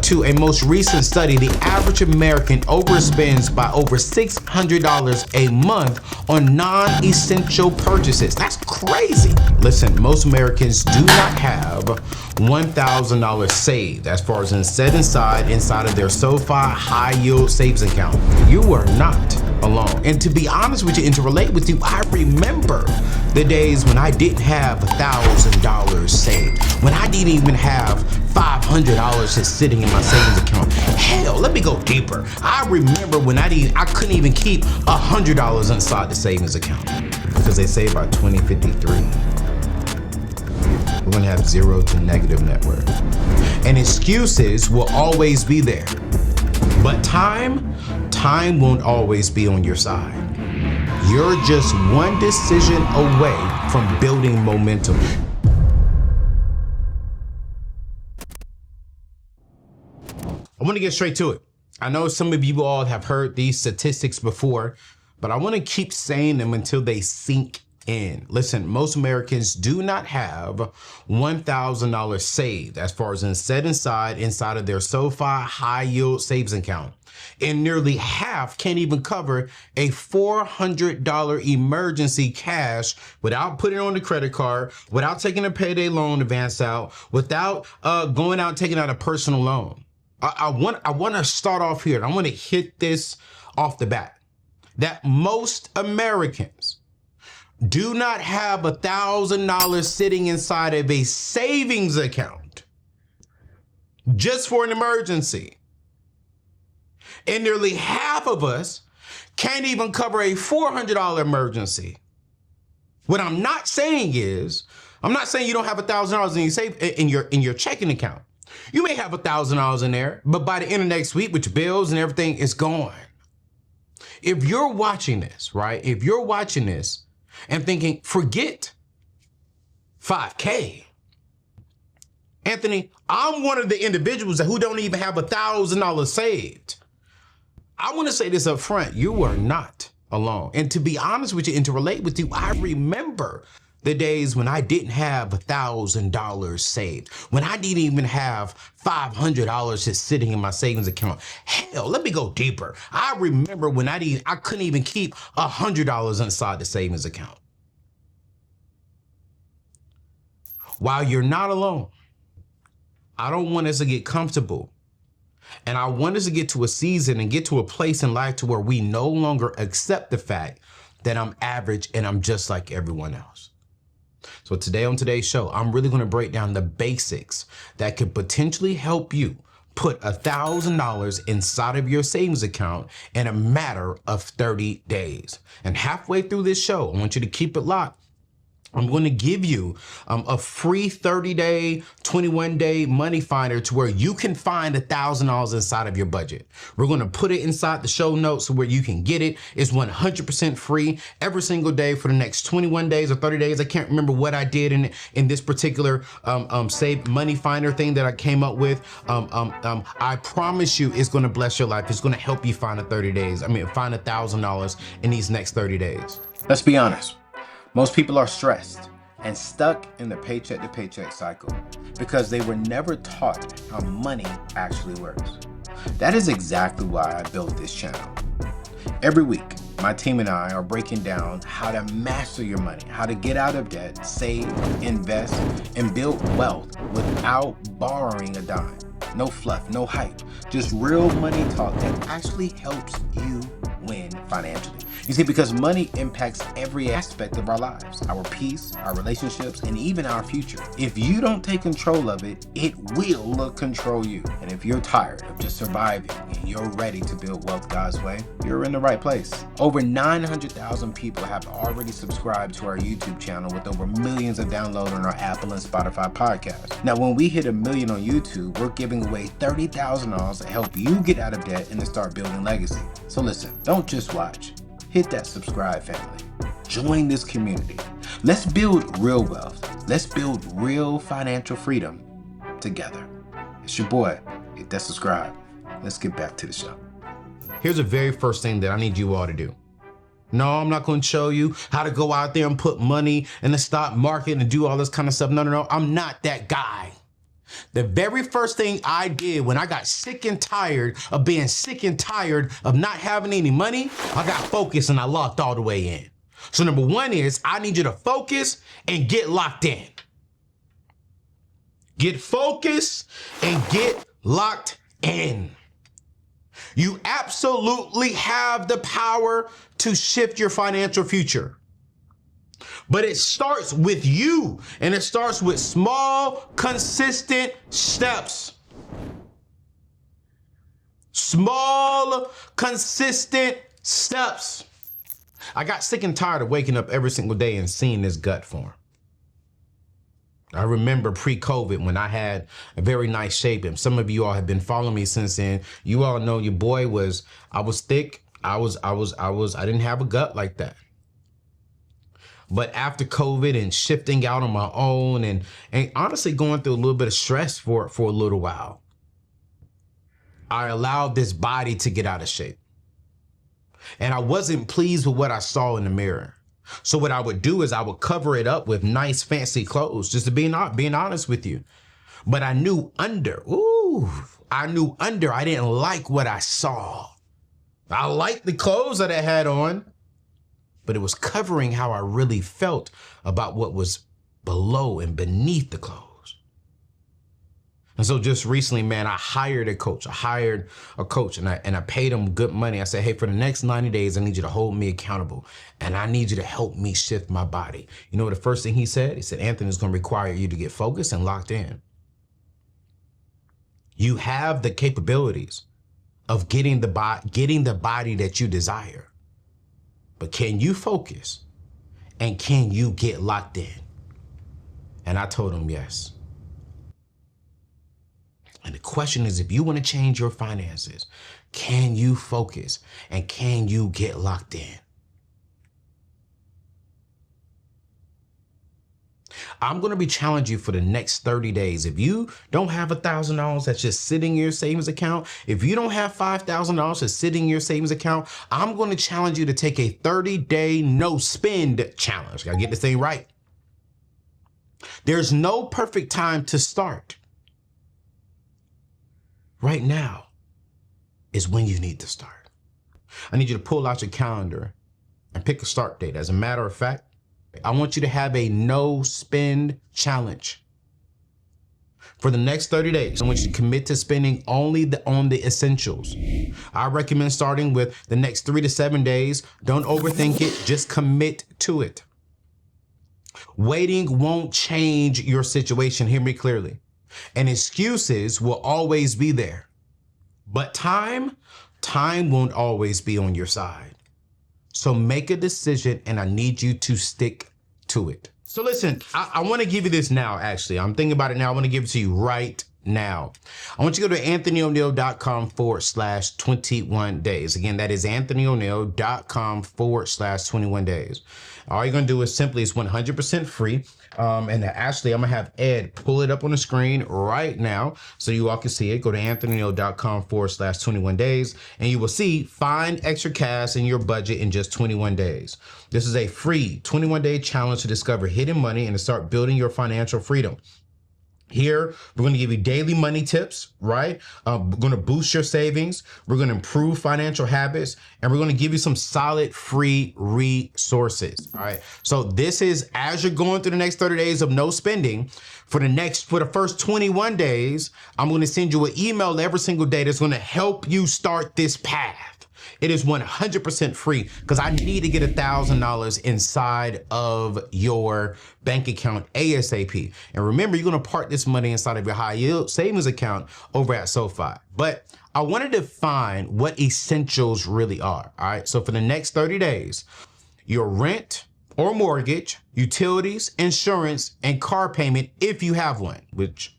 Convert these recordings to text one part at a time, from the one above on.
to a most recent study, the average American overspends by over $600 a month on non-essential purchases. That's crazy. Listen, most Americans do not have $1,000 saved as far as set inside of their SoFi high yield savings account. You are not alone. And to be honest with you and to relate with you, I remember the days when I didn't have $1,000 saved, when I didn't even have $500 just sitting in my savings account. Hell, let me go deeper. I remember when I couldn't even keep $100 inside the savings account because they say by 2053, we're gonna have zero to negative net worth. And excuses will always be there. But time won't always be on your side. You're just one decision away from building momentum. I want to get straight to it. I know some of you all have heard these statistics before, but I want to keep saying them until they sink in. Listen, most Americans do not have $1,000 saved as far as set inside of their SoFi high yield savings account. And nearly half can't even cover a $400 emergency cash without putting it on the credit card, without taking a payday loan advance out, without going out and taking out a personal loan. I want to start off here, and I want to hit this off the bat, that most Americans do not have $1,000 sitting inside of a savings account just for an emergency. And nearly half of us can't even cover a $400 emergency. What I'm not saying is, I'm not saying you don't have $1,000 in your checking account. You may have $1,000 in there, but by the end of next week with your bills and everything, it's gone. If you're watching this, right? If you're watching this and thinking, forget 5K. Anthony, I'm one of the individuals who don't even have $1,000 saved. I want to say this up front, you are not alone. And to be honest with you and to relate with you, I remember the days when I didn't have $1,000 saved, when I didn't even have $500 just sitting in my savings account. Hell, let me go deeper. I remember when I couldn't even keep $100 inside the savings account. While you're not alone, I don't want us to get comfortable. And I want us to get to a season and get to a place in life to where we no longer accept the fact that I'm average and I'm just like everyone else. So today on today's show, I'm really going to break down the basics that could potentially help you put $1,000 inside of your savings account in a matter of 30 days. And halfway through this show, I want you to keep it locked. I'm going to give you a free 30-day, 21-day money finder to where you can find $1,000 inside of your budget. We're going to put it inside the show notes so where you can get it. It's 100% free every single day for the next 21 days or 30 days. I can't remember what I did in this particular save money finder thing that I came up with. I promise you it's going to bless your life. It's going to help you find find $1,000 in these next 30 days. Let's be honest. Most people are stressed and stuck in the paycheck-to-paycheck cycle because they were never taught how money actually works. That is exactly why I built this channel. Every week, my team and I are breaking down how to master your money, how to get out of debt, save, invest, and build wealth without borrowing a dime. No fluff, no hype, just real money talk that actually helps you win financially. You see, because money impacts every aspect of our lives, our peace, our relationships, and even our future. If you don't take control of it, it will control you. And if you're tired of just surviving and you're ready to build wealth God's way, you're in the right place. Over 900,000 people have already subscribed to our YouTube channel with over millions of downloads on our Apple and Spotify podcasts. Now, when we hit 1 million on YouTube, we're giving away $30,000 to help you get out of debt and to start building legacy. So listen, don't just watch. Hit that subscribe, family. Join this community. Let's build real wealth. Let's build real financial freedom together. It's your boy. Hit that subscribe. Let's get back to the show. Here's the very first thing that I need you all to do. No, I'm not going to show you how to go out there and put money in the stock market and do all this kind of stuff. No. I'm not that guy. The very first thing I did when I got sick and tired of being sick and tired of not having any money, I got focused and I locked all the way in. So number one is I need you to focus and get locked in. Get focused and get locked in. You absolutely have the power to shift your financial future. But it starts with you, and it starts with small, consistent steps. Small, consistent steps. I got sick and tired of waking up every single day and seeing this gut form. I remember pre-COVID when I had a very nice shape, and some of you all have been following me since then. You all know your boy I was thick. I didn't have a gut like that. But after COVID and shifting out on my own and honestly going through a little bit of stress for a little while, I allowed this body to get out of shape. And I wasn't pleased with what I saw in the mirror. So what I would do is I would cover it up with nice fancy clothes, just to being honest with you. But I knew I didn't like what I saw. I liked the clothes that I had on, but it was covering how I really felt about what was below and beneath the clothes. And so just recently, man, I hired a coach. And I paid him good money. I said, hey, for the next 90 days, I need you to hold me accountable. And I need you to help me shift my body. You know what the first thing he said? He said, Anthony, it's going to require you to get focused and locked in. You have the capabilities of getting the body that you desire. But can you focus? And can you get locked in? And I told him yes. And the question is, if you want to change your finances, can you focus and can you get locked in? I'm going to be challenging you for the next 30 days. If you don't have $1,000 that's just sitting in your savings account, if you don't have $5,000 that's sitting in your savings account, I'm going to challenge you to take a 30-day no spend challenge. Got to get this thing right. There's no perfect time to start. Right now is when you need to start. I need you to pull out your calendar and pick a start date. As a matter of fact, I want you to have a no spend challenge. For the next 30 days, I want you to commit to spending only on the essentials. I recommend starting with the next 3 to 7 days. Don't overthink it, just commit to it. Waiting won't change your situation, hear me clearly. And excuses will always be there. But time won't always be on your side. So make a decision, and I need you to stick to it. So listen, I want to give you this now, actually. I'm thinking about it now. I want to give it to you right now. I want you to go to anthonyoneal.com/21 days. Again, that is anthonyoneal.com/21 days. All you're going to do is simply, it's 100% free. And actually, I'm going to have Ed pull it up on the screen right now so you all can see it. Go to anthonyoneal.com/21 days, and you will see find extra cash in your budget in just 21 days. This is a free 21-day challenge to discover hidden money and to start building your financial freedom. Here, we're going to give you daily money tips, right? We're going to boost your savings. We're going to improve financial habits, and we're going to give you some solid free resources. All right. So this is, as you're going through the next 30 days of no spending, for the first 21 days, I'm going to send you an email every single day that's going to help you start this path. It is 100% free because I need to get $1,000 inside of your bank account ASAP. And remember, you're going to park this money inside of your high yield savings account over at SoFi. But I want to define what essentials really are. All right. So for the next 30 days, your rent or mortgage, utilities, insurance, and car payment, if you have one, which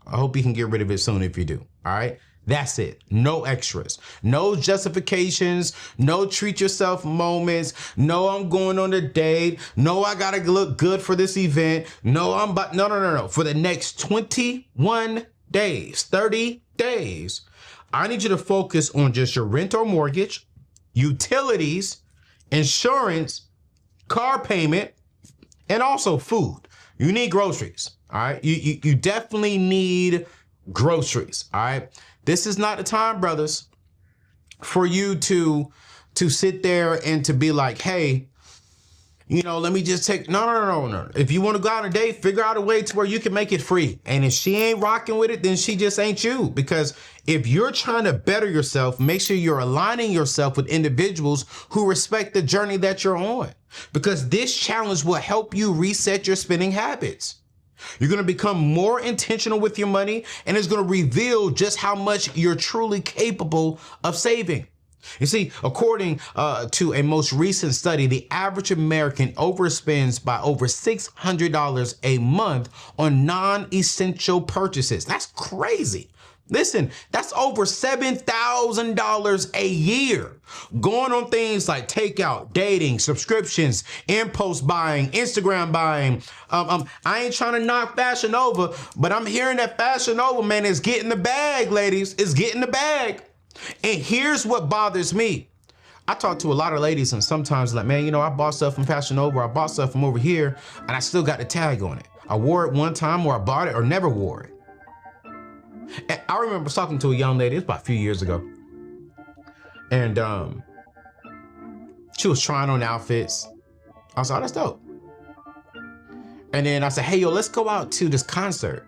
I hope you can get rid of it soon if you do. All right. That's it. No extras, no justifications, no treat yourself moments. No, I'm going on a date. No, I got to look good for this event. No. For the next 21 days, 30 days, I need you to focus on just your rent or mortgage, utilities, insurance, car payment, and also food. You need groceries, all right? You definitely need groceries, all right? This is not the time, brothers, for you to sit there and to be like, hey, you know, let me just take, no. If you want to go out on a date, figure out a way to where you can make it free. And if she ain't rocking with it, then she just ain't you. Because if you're trying to better yourself, make sure you're aligning yourself with individuals who respect the journey that you're on. Because this challenge will help you reset your spending habits. You're going to become more intentional with your money, and it's going to reveal just how much you're truly capable of saving. You see, according to a most recent study, the average American overspends by over $600 a month on non-essential purchases. That's crazy. Listen, that's over $7,000 a year going on things like takeout, dating, subscriptions, impulse buying, Instagram buying. I ain't trying to knock Fashion Nova, but I'm hearing that Fashion Nova, man, is getting the bag, ladies. It's getting the bag. And here's what bothers me. I talk to a lot of ladies and sometimes like, man, you know, I bought stuff from Fashion Nova, I bought stuff from over here, and I still got the tag on it. I wore it one time, or I bought it, or never wore it. And I remember talking to a young lady, it was about a few years ago. And she was trying on outfits. I was like, oh, that's dope. And then I said, hey, yo, let's go out to this concert.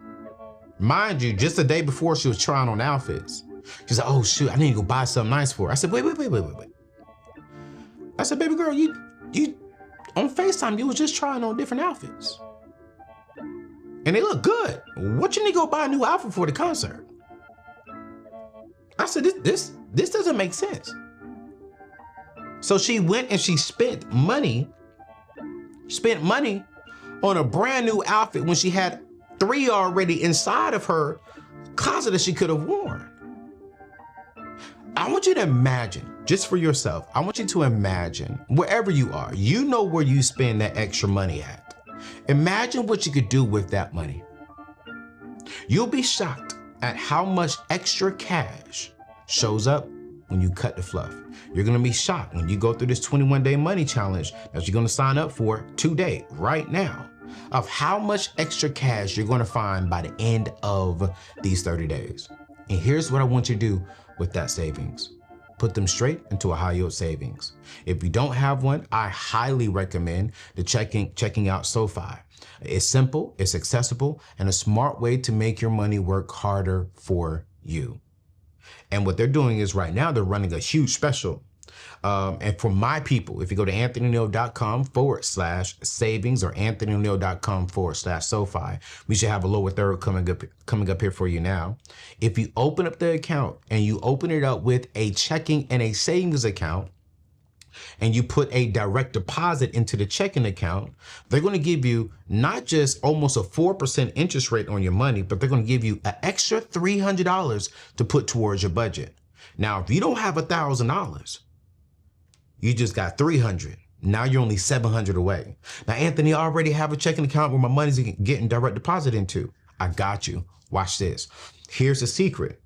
Mind you, just the day before she was trying on outfits. She said, oh, shoot, I need to go buy something nice for her. I said, wait. I said, baby girl, you on FaceTime, you was just trying on different outfits. And they look good. What you need to go buy a new outfit for the concert? I said, this doesn't make sense. So she went and she spent money on a brand new outfit when she had 3 already inside of her closet that she could have worn. I want you to imagine, just for yourself, I want you to imagine wherever you are, you know where you spend that extra money at. Imagine what you could do with that money. You'll be shocked at how much extra cash shows up when you cut the fluff. You're gonna be shocked when you go through this 21-day money challenge that you're gonna sign up for today, right now, of how much extra cash you're gonna find by the end of these 30 days. And here's what I want you to do with that savings. Put them straight into a high yield savings. If you don't have one, I highly recommend checking out SoFi. It's simple, it's accessible, and a smart way to make your money work harder for you. And what they're doing is right now, they're running a huge special. And for my people, if you go to anthonyoneal.com/savings or anthonyoneal.com/SoFi, we should have a lower third coming up here for you now. If you open up the account and you open it up with a checking and a savings account, and you put a direct deposit into the checking account, they're going to give you not just almost a 4% interest rate on your money, but they're going to give you an extra $300 to put towards your budget. Now, if you don't have $1,000, you just got $300. Now you're only $700 away. Now, Anthony, I already have a checking account where my money's getting direct deposit into. I got you. Watch this. Here's the secret.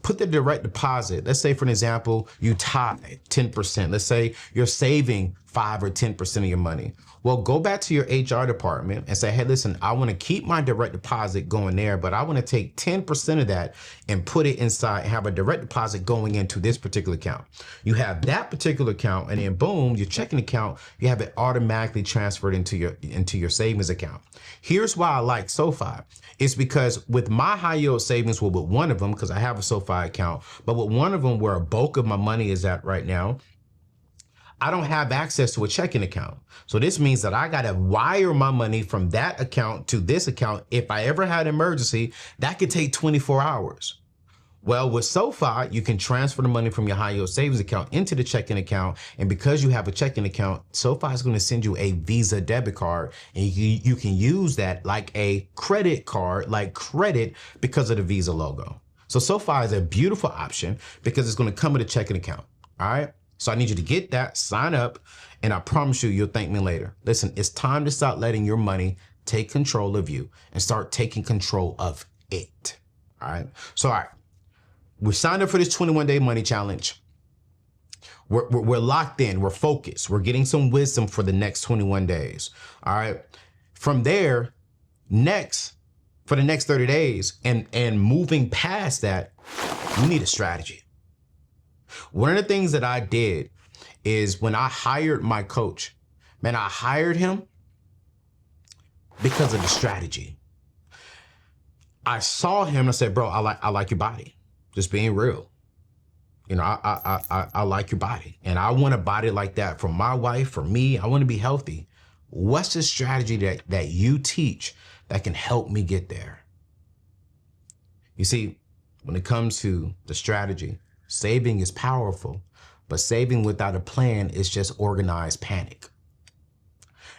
Put the direct deposit. Let's say, for an example, you tithe 10%. Let's say you're saving 5 or 10% of your money. Well, go back to your HR department and say, hey, listen, I want to keep my direct deposit going there, but I want to take 10% of that and put it inside and have a direct deposit going into this particular account. You have that particular account, and then boom, your checking account, you have it automatically transferred into your savings account. Here's why I like SoFi. It's because with my high yield savings, well, with one of them, because I have a SoFi account, but with one of them where a bulk of my money is at right now, I don't have access to a checking account. So this means that I got to wire my money from that account to this account. If I ever had an emergency, that could take 24 hours. Well, with SoFi, you can transfer the money from your high yield savings account into the checking account. And because you have a checking account, SoFi is going to send you a Visa debit card, and you can use that like a credit card, like credit, because of the Visa logo. So SoFi is a beautiful option because it's going to come with a checking account. All right. So I need you to get that, sign up, and I promise you'll thank me later. Listen, it's time to start letting your money take control of you and start taking control of it. All right. So, all right. We signed up for this 21-day money challenge. We're locked in. We're focused. We're getting some wisdom for the next 21 days. All right. From there, for the next 30 days and moving past that, you need a strategy. One of the things that I did is when I hired my coach, man, I hired him because of the strategy. I saw him and I said, bro, I like your body. Just being real. You know, I like your body, and I want a body like that for my wife, for me. I want to be healthy. What's the strategy that you teach that can help me get there? You see, when it comes to the strategy, saving is powerful, but saving without a plan is just organized panic.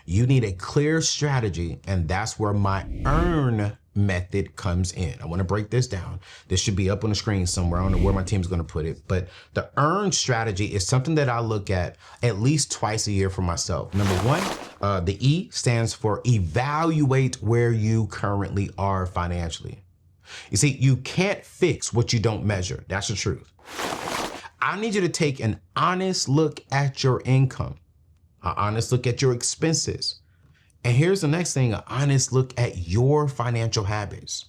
You need a clear strategy, and that's where my earn method comes in. I want to break this down. This should be up on the screen somewhere. I don't know where my team's going to put it, but the earn strategy is something that I look at least twice a year for myself. Number one, the E stands for evaluate where you currently are financially. You see, you can't fix what you don't measure. That's the truth. I need you to take an honest look at your income, an honest look at your expenses. And here's the next thing, an honest look at your financial habits.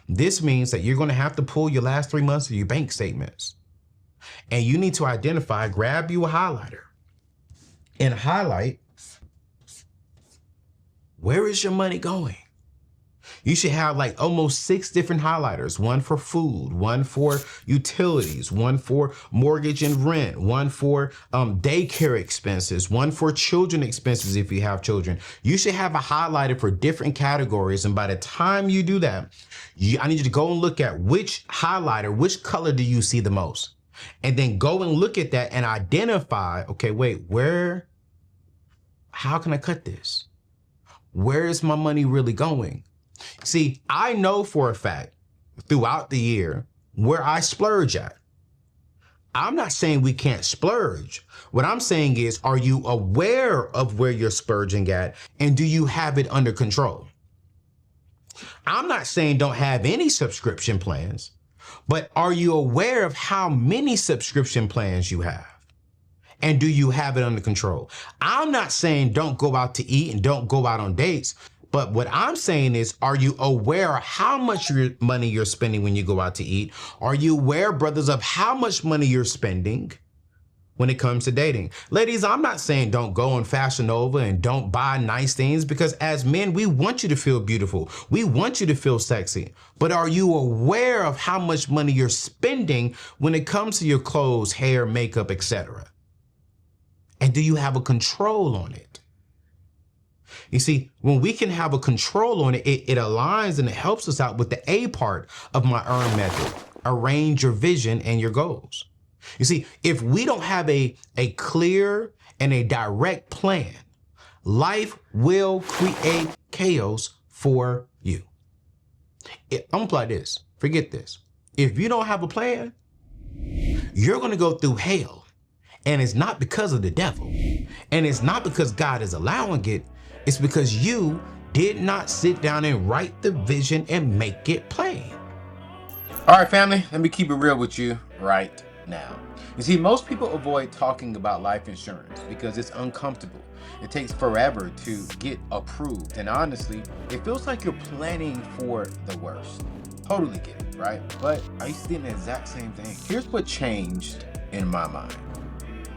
This means that you're going to have to pull your last 3 months of your bank statements. And you need to identify, grab you a highlighter and highlight, where is your money going? You should have like almost 6 different highlighters, one for food, one for utilities, one for mortgage and rent, one for daycare expenses, one for children expenses if you have children. You should have a highlighter for different categories. And by the time you do that, I need you to go and look at which highlighter, which color do you see the most? And then go and look at that and identify, okay, wait, how can I cut this? Where is my money really going? See, I know for a fact throughout the year where I splurge at. I'm not saying we can't splurge. What I'm saying is, are you aware of where you're splurging at, and do you have it under control? I'm not saying don't have any subscription plans, but are you aware of how many subscription plans you have? And do you have it under control? I'm not saying don't go out to eat and don't go out on dates. But what I'm saying is, are you aware of how much money you're spending when you go out to eat? Are you aware, brothers, of how much money you're spending when it comes to dating? Ladies, I'm not saying don't go on Fashion Nova and don't buy nice things, because as men, we want you to feel beautiful. We want you to feel sexy. But are you aware of how much money you're spending when it comes to your clothes, hair, makeup, etc.? And do you have a control on it? You see, when we can have a control on it, it aligns and it helps us out with the A part of my earn method. Arrange your vision and your goals. You see, if we don't have a clear and a direct plan, life will create chaos for you. I'm gonna apply this. Forget this. If you don't have a plan, you're going to go through hell. And it's not because of the devil. And it's not because God is allowing it. It's because you did not sit down and write the vision and make it plain. All right, family, let me keep it real with you right now. You see, most people avoid talking about life insurance because it's uncomfortable. It takes forever to get approved. And honestly, it feels like you're planning for the worst. Totally get it, right? But I used to do the exact same thing. Here's what changed in my mind.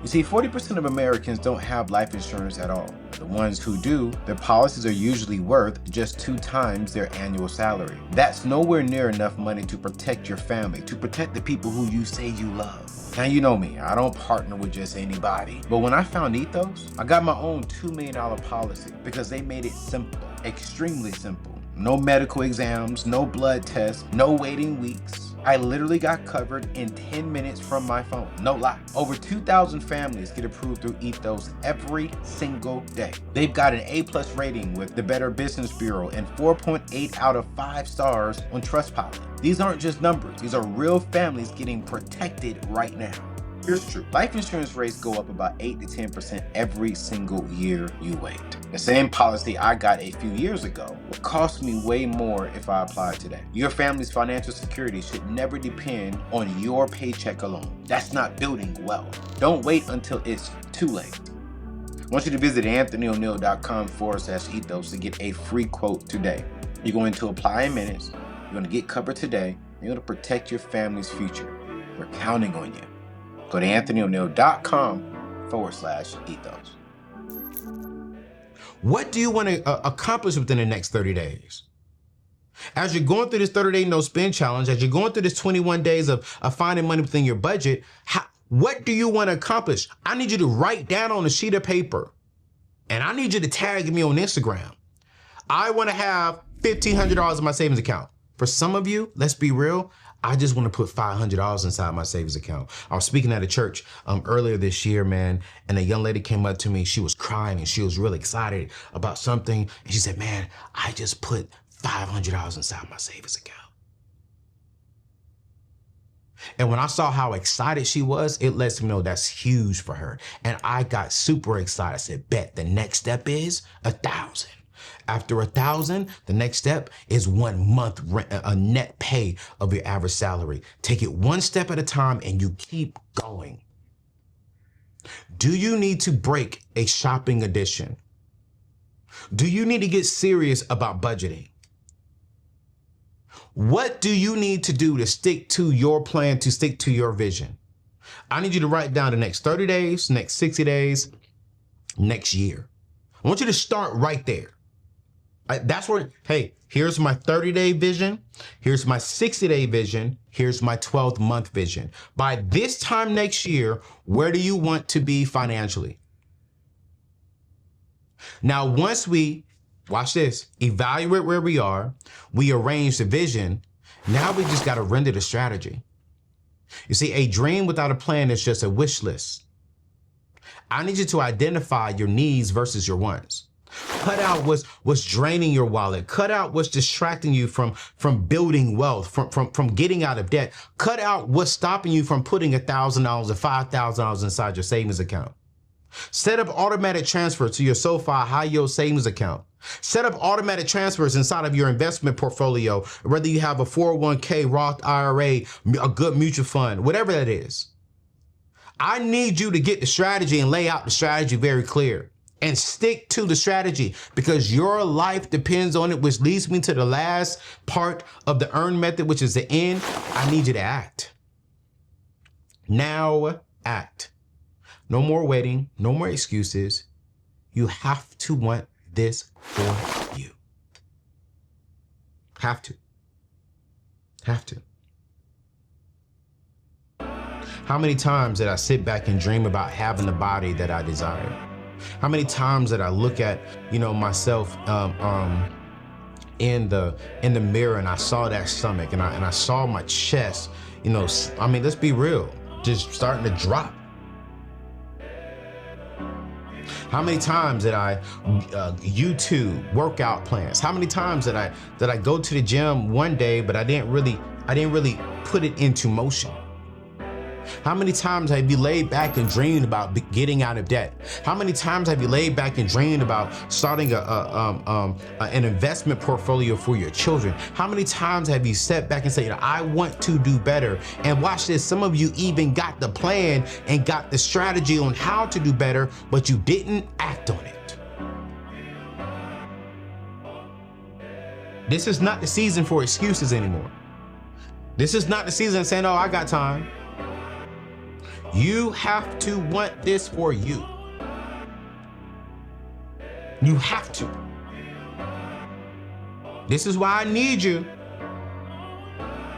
You see, 40% of Americans don't have life insurance at all. The ones who do, their policies are usually worth just 2 times their annual salary. That's nowhere near enough money to protect your family, to protect the people who you say you love. Now, you know me, I don't partner with just anybody. But when I found Ethos, I got my own $2 million policy because they made it simple, extremely simple. No medical exams, no blood tests, no waiting weeks. I literally got covered in 10 minutes from my phone. No lie. Over 2,000 families get approved through Ethos every single day. They've got an A+ rating with the Better Business Bureau and 4.8 out of 5 stars on Trustpilot. These aren't just numbers. These are real families getting protected right now. Here's true. Life insurance rates go up about 8 to 10% every single year you wait. The same policy I got a few years ago will cost me way more if I apply today. Your family's financial security should never depend on your paycheck alone. That's not building wealth. Don't wait until it's too late. I want you to visit anthonyoneal.com/ethos to get a free quote today. You're going to apply in minutes. You're going to get covered today. You're going to protect your family's future. We're counting on you. Go to anthonyoneal.com/ethos. What do you want to accomplish within the next 30 days? As you're going through this 30-day no spend challenge, as you're going through this 21 days of finding money within your budget, what do you want to accomplish? I need you to write down on a sheet of paper, and I need you to tag me on Instagram. I want to have $1,500 in my savings account. For some of you, let's be real, I just want to put $500 inside my savings account. I was speaking at a church earlier this year, man, and a young lady came up to me. She was crying and she was really excited about something. And she said, man, I just put $500 inside my savings account. And when I saw how excited she was, it lets me know that's huge for her. And I got super excited. I said, bet the next step is 1,000. After 1,000, the next step is 1 month rent, a net pay of your average salary. Take it one step at a time and you keep going. Do you need to break a shopping addiction? Do you need to get serious about budgeting? What do you need to do to stick to your plan, to stick to your vision? I need you to write down the next 30 days, next 60 days, next year. I want you to start right there. That's where, hey, here's my 30-day vision. Here's my 60-day vision. Here's my 12-month vision. By this time next year, where do you want to be financially? Now, once we, watch this, evaluate where we are, we arrange the vision, now we just got to render the strategy. You see, a dream without a plan is just a wish list. I need you to identify your needs versus your wants. Cut out what's draining your wallet. Cut out what's distracting you from building wealth, from getting out of debt. Cut out what's stopping you from putting $1,000 or $5,000 inside your savings account. Set up automatic transfer to your SoFi high yield savings account. Set up automatic transfers inside of your investment portfolio, whether you have a 401k, Roth IRA, a good mutual fund, whatever that is. I need you to get the strategy and lay out the strategy very clear and stick to the strategy, because your life depends on it, which leads me to the last part of the earn method, which is the end. I need you to act. Now act. No more waiting, no more excuses. You have to want this for you. Have to. Have to. How many times did I sit back and dream about having the body that I desire? How many times did I look at, myself in the mirror and I saw that stomach and I saw my chest, let's be real, just starting to drop. How many times did I YouTube workout plans? How many times did I go to the gym one day, but I didn't really put it into motion? How many times have you laid back and dreamed about getting out of debt? How many times have you laid back and dreamed about starting an investment portfolio for your children? How many times have you sat back and said, I want to do better? And watch this, some of you even got the plan and got the strategy on how to do better, but you didn't act on it. This is not the season for excuses anymore. This is not the season of saying, oh, I got time. You have to want this for you. You have to. This is why I need you.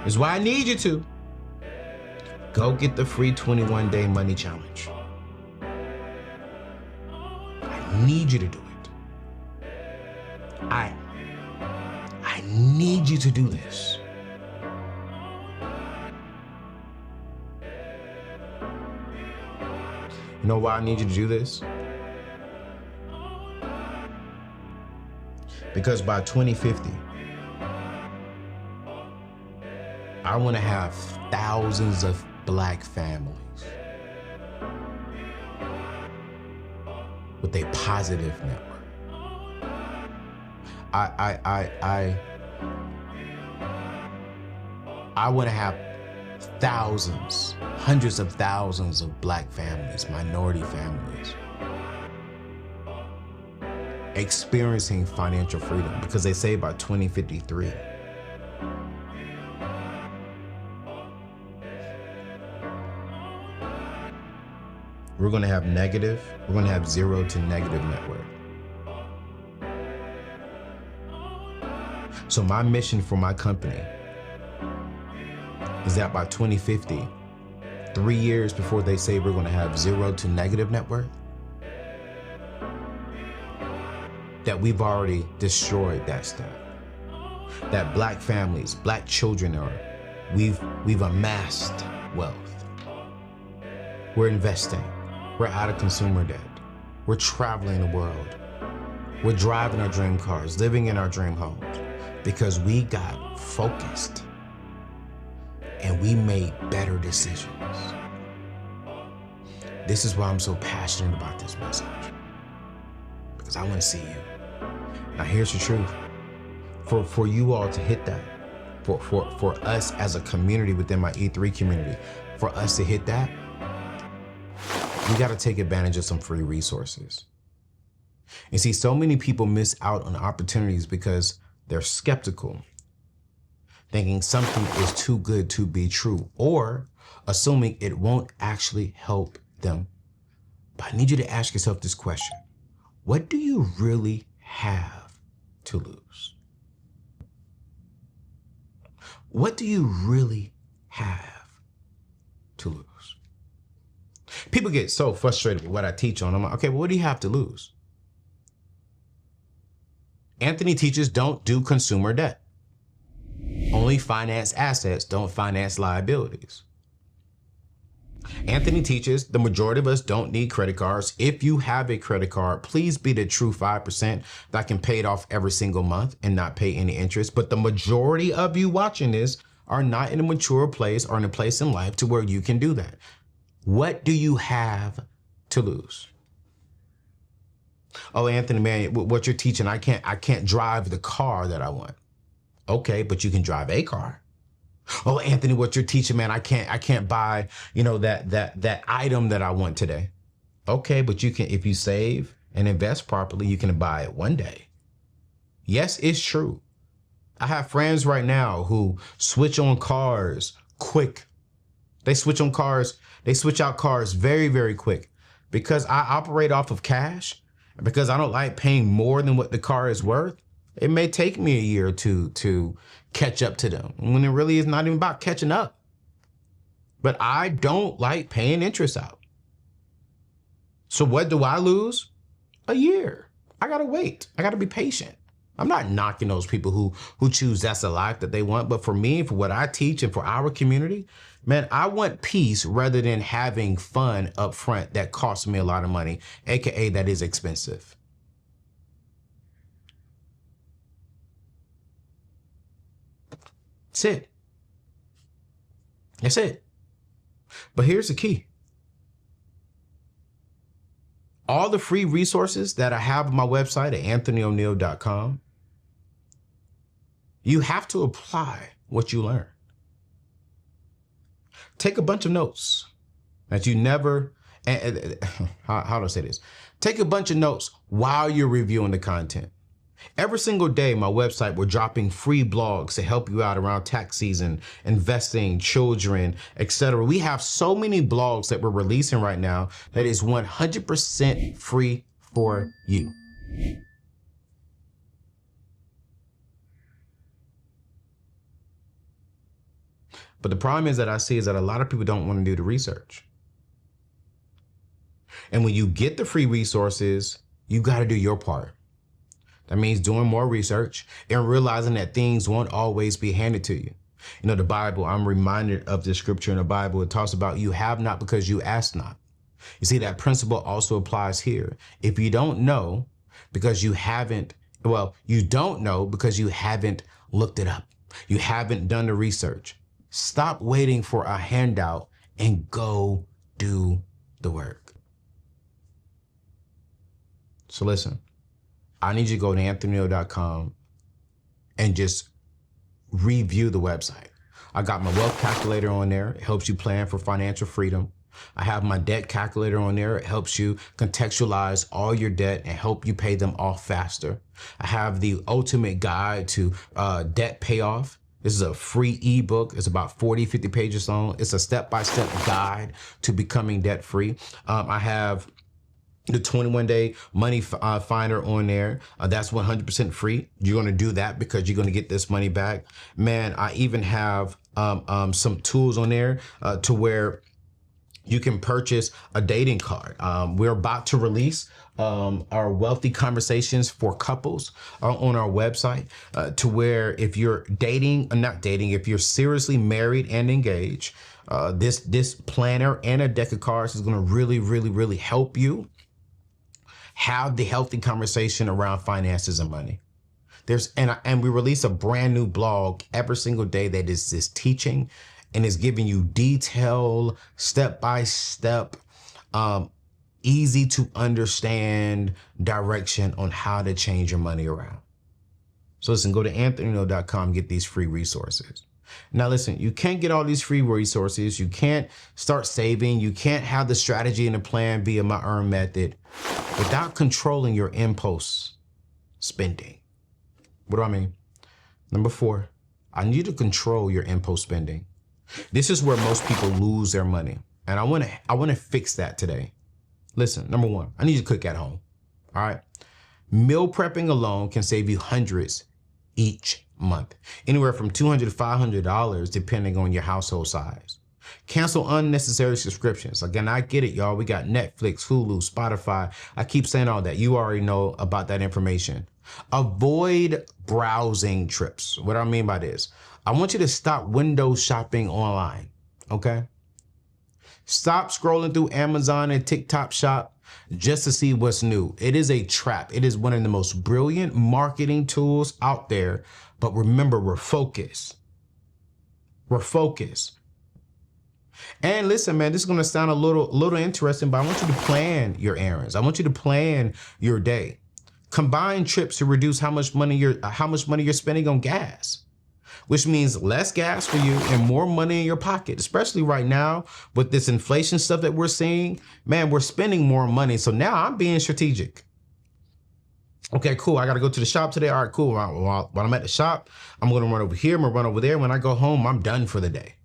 This is why I need you to. Go get the free 21-day money challenge. I need you to do it. I need you to do this. You know why I need you to do this? Because by 2050, I want to have thousands of Black families with a positive network. I want to have thousands, hundreds of thousands of Black families, minority families, experiencing financial freedom, because they say by 2053, we're going to have zero to negative net worth. So my mission for my company is that by 2050, 3 years before they say we're going to have zero to negative net worth, that we've already destroyed that stuff. That Black families, Black children we've amassed wealth. We're investing. We're out of consumer debt. We're traveling the world. We're driving our dream cars, living in our dream homes, because we got focused and we made better decisions. This is why I'm so passionate about this message, because I want to see you. Now here's the truth. For you all to hit that, for us as a community within my E3 community, for us to hit that, we got to take advantage of some free resources. And see, so many people miss out on opportunities because they're skeptical, thinking something is too good to be true, or assuming it won't actually help them. But I need you to ask yourself this question. What do you really have to lose? What do you really have to lose? People get so frustrated with what I teach on. I'm like, okay, well, what do you have to lose? Anthony teaches don't do consumer debt. Only finance assets, don't finance liabilities. Anthony teaches the majority of us don't need credit cards. If you have a credit card, please be the true 5% that can pay it off every single month and not pay any interest. But the majority of you watching this are not in a mature place or in a place in life to where you can do that. What do you have to lose? Oh, Anthony, man, what you're teaching, I can't drive the car that I want. Okay, but you can drive a car. Oh, Anthony, what you're teaching, man, I can't buy, that item that I want today. Okay, but you can, if you save and invest properly, you can buy it one day. Yes, it's true. I have friends right now who switch on cars quick. They switch out cars very, very quick, because I operate off of cash, and because I don't like paying more than what the car is worth. It may take me a year or two to catch up to them, when it really is not even about catching up. But I don't like paying interest out. So what do I lose? A year. I gotta wait. I gotta be patient. I'm not knocking those people who choose that's the life that they want. But for me, for what I teach and for our community, man, I want peace rather than having fun up front that costs me a lot of money, AKA that is expensive. That's it. That's it. But here's the key. All the free resources that I have on my website at anthonyoneal.com, you have to apply what you learn. Take a bunch of notes that you never, how do I say this? Take a bunch of notes while you're reviewing the content. Every single day, my website, we're dropping free blogs to help you out around tax season, investing, children, etc. We have so many blogs that we're releasing right now that is 100% free for you. But the problem is that I see is that a lot of people don't want to do the research. And when you get the free resources, you got to do your part. That means doing more research and realizing that things won't always be handed to you. You know, the Bible, I'm reminded of the scripture in the Bible. It talks about you have not because you ask not. You see, that principle also applies here. If you don't know because you haven't, you don't know because you haven't looked it up. You haven't done the research. Stop waiting for a handout and go do the work. So listen. I need you to go to anthonyoneal.com and just review the website. I got my wealth calculator on there. It helps you plan for financial freedom. I have my debt calculator on there. It helps you contextualize all your debt and help you pay them off faster. I have the ultimate guide to debt payoff. This is a free ebook. It's about 40, 50 pages long. It's a step-by-step guide to becoming debt-free. I have the 21-day money finder on there. That's 100% free. You're going to do that because you're going to get this money back. Man, I even have some tools on there to where you can purchase a dating card. We're about to release our wealthy conversations for couples on our website to where if you're dating, not dating, if you're seriously married and engaged, this planner and a deck of cards is going to really, really, really help you have the healthy conversation around finances and money. And we release a brand new blog every single day that is this teaching and is giving you detailed, step-by-step, easy to understand direction on how to change your money around. So listen, go to anthonyoneal.com, get these free resources. Now listen, you can't get all these free resources. You can't start saving. You can't have the strategy and the plan via my earn method without controlling your impulse spending. What do I mean? Number 4, I need you to control your impulse spending. This is where most people lose their money. And I want to fix that today. Listen, number 1, I need you to cook at home. All right. Meal prepping alone can save you hundreds each month, anywhere from $200 to $500, depending on your household size. Cancel unnecessary subscriptions. Again, I get it, y'all. We got Netflix, Hulu, Spotify. I keep saying all that. You already know about that information. Avoid browsing trips. What do I mean by this? I want you to stop window shopping online, okay? Stop scrolling through Amazon and TikTok Shop just to see what's new. It is a trap. It is one of the most brilliant marketing tools out there. But remember, we're focused. We're focused. And listen, man, this is going to sound a little interesting, but I want you to plan your errands. I want you to plan your day. Combine trips to reduce how much money you're spending on gas, which means less gas for you and more money in your pocket, especially right now with this inflation stuff that we're seeing. Man, we're spending more money. So now I'm being strategic. Okay, cool. I got to go to the shop today. All right, cool. While I'm at the shop, I'm going to run over here. I'm going to run over there. When I go home, I'm done for the day.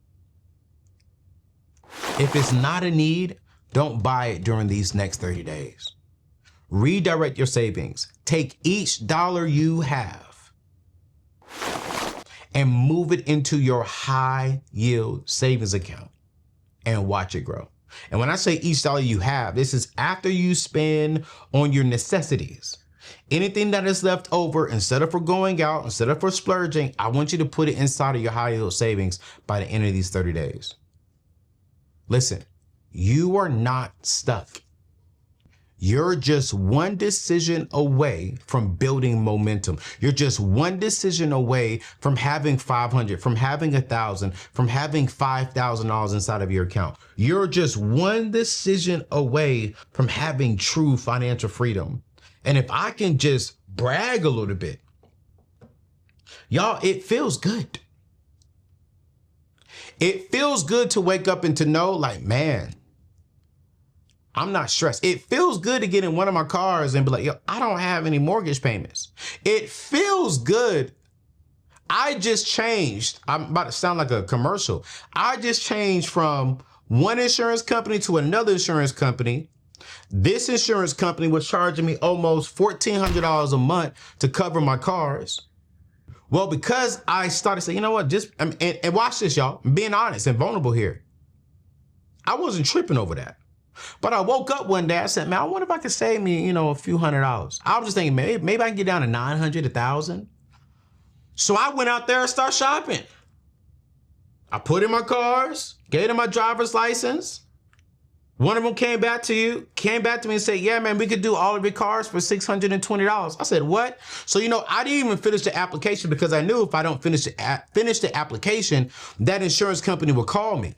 If it's not a need, don't buy it during these next 30 days. Redirect your savings. Take each dollar you have and move it into your high yield savings account and watch it grow. And when I say each dollar you have, this is after you spend on your necessities. Anything that is left over, instead of for going out, instead of for splurging, I want you to put it inside of your high yield savings by the end of these 30 days. Listen, you are not stuck. You're just one decision away from building momentum. You're just one decision away from having 500, from having 1,000, from having $5,000 inside of your account. You're just one decision away from having true financial freedom. And if I can just brag a little bit, y'all, it feels good. It feels good to wake up and to know, like, man, I'm not stressed. It feels good to get in one of my cars and be like, yo, I don't have any mortgage payments. It feels good. I just changed. I'm about to sound like a commercial. I just changed from one insurance company to another insurance company. This insurance company was charging me almost $1,400 a month to cover my cars. Well, because I started saying, you know what, and watch this, y'all. I'm being honest and vulnerable here. I wasn't tripping over that. But I woke up one day, I said, man, I wonder if I could save me, a few $100s. I was just thinking, maybe I can get down to 900, 1,000. So I went out there and started shopping. I put in my cars, gave them my driver's license. One of them came back to me and said, yeah, man, we could do all of your cars for $620. I said, what? So, I didn't even finish the application because I knew if I don't finish the application, that insurance company would call me.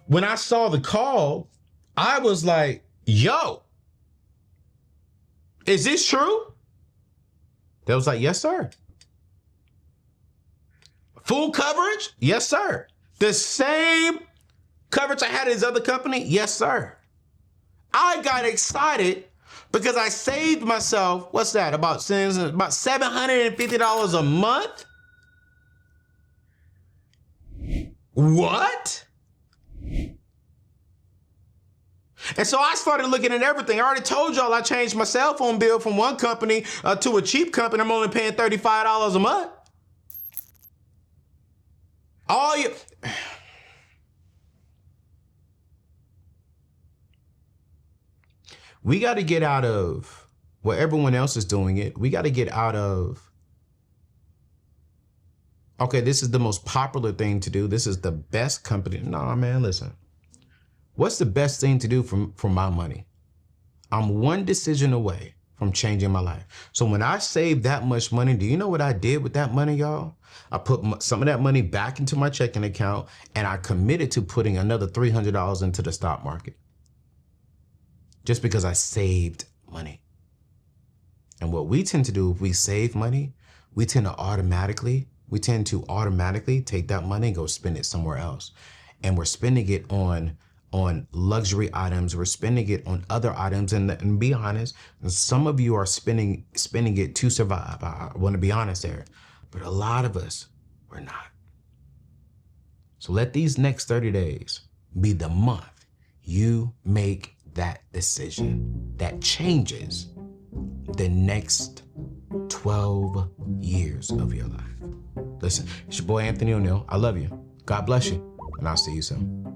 When I saw the call, I was like, yo, is this true? They was like, yes, sir. Full coverage? Yes, sir. The same coverage I had at his other company? Yes, sir. I got excited because I saved myself, what's that, about $750 a month? What? And so I started looking at everything. I already told y'all I changed my cell phone bill from one company to a cheap company. I'm only paying $35 a month. We got to get out of where everyone else is doing it. We got to get out of, okay, this is the most popular thing to do. This is the best company. No, man, listen. What's the best thing to do for my money? I'm one decision away from changing my life. So when I saved that much money, do you know what I did with that money, y'all? I put some of that money back into my checking account, and I committed to putting another $300 into the stock market. Just because I saved money. And what we tend to do if we save money, we tend to automatically take that money and go spend it somewhere else. And we're spending it on luxury items. We're spending it on other items. And be honest, some of you are spending it to survive. I want to be honest there. But a lot of us, we're not. So let these next 30 days be the month you make that decision that changes the next 12 years of your life. Listen, it's your boy Anthony ONeal. I love you. God bless you. And I'll see you soon.